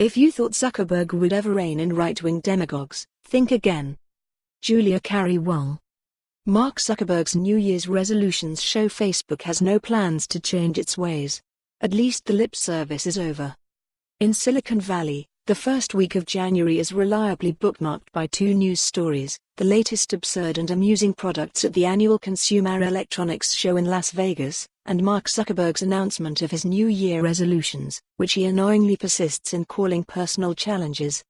If you thought Zuckerberg would ever rein in right-wing demagogues, think again. Julia Carrie Wong. Mark Zuckerberg's New Year's resolutions show Facebook has no plans to change its ways. At least the lip service is over. In Silicon Valley, the first week of January is reliably bookmarked by two news stories: the latest absurd and amusing products at the annual Consumer Electronics Show in Las Vegas, and Mark Zuckerberg's announcement of his New Year resolutions, which he annoyingly persists in calling personal challenges.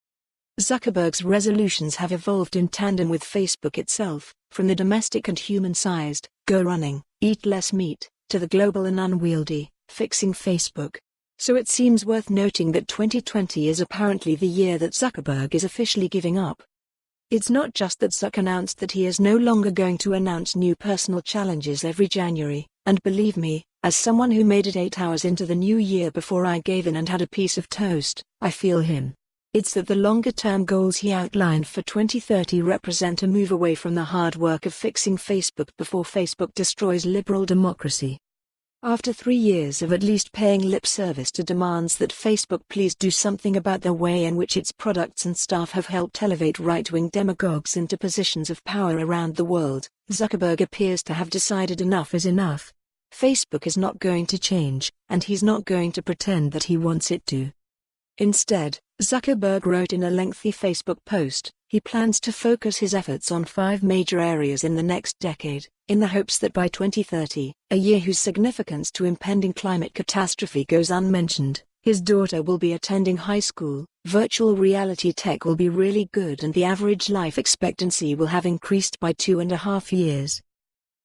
Zuckerberg's resolutions have evolved in tandem with Facebook itself, from the domestic and human-sized, go running, eat less meat, to the global and unwieldy, fixing Facebook. So it seems worth noting that 2020 is apparently the year that Zuckerberg is officially giving up. It's not just that Zuck announced that he is no longer going to announce new personal challenges every January, and believe me, as someone who made it 8 hours into the new year before I gave in and had a piece of toast, I feel him. It's that the longer-term goals he outlined for 2030 represent a move away from the hard work of fixing Facebook before Facebook destroys liberal democracy. After 3 years of at least paying lip service to demands that Facebook please do something about the way in which its products and staff have helped elevate right-wing demagogues into positions of power around the world, Zuckerberg appears to have decided enough is enough. Facebook is not going to change, and he's not going to pretend that he wants it to. Instead, Zuckerberg wrote in a lengthy Facebook post, he plans to focus his efforts on 5 major areas in the next decade, in the hopes that by 2030, a year whose significance to impending climate catastrophe goes unmentioned, his daughter will be attending high school, virtual reality tech will be really good, and the average life expectancy will have increased by 2.5 years.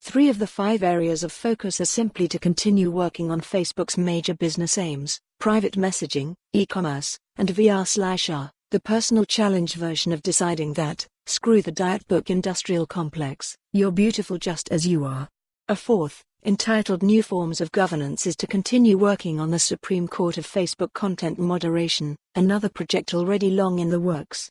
3 of the 5 areas of focus are simply to continue working on Facebook's major business aims: private messaging, e-commerce, and VR/AR, the personal challenge version of deciding that, screw the diet book industrial complex, you're beautiful just as you are. A 4th, entitled New Forms of Governance, is to continue working on the Supreme Court of Facebook content moderation, another project already long in the works.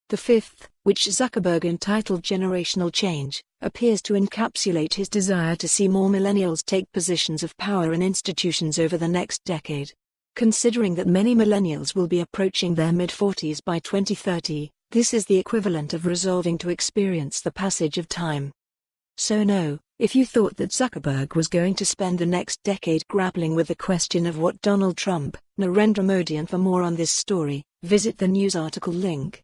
The 5th, which Zuckerberg entitled Generational Change, appears to encapsulate his desire to see more millennials take positions of power in institutions over the next decade. Considering that many millennials will be approaching their mid-40s by 2030, this is the equivalent of resolving to experience the passage of time. So no, if you thought that Zuckerberg was going to spend the next decade grappling with the question of what Donald Trump, Narendra Modi, and for more on this story, visit the news article link.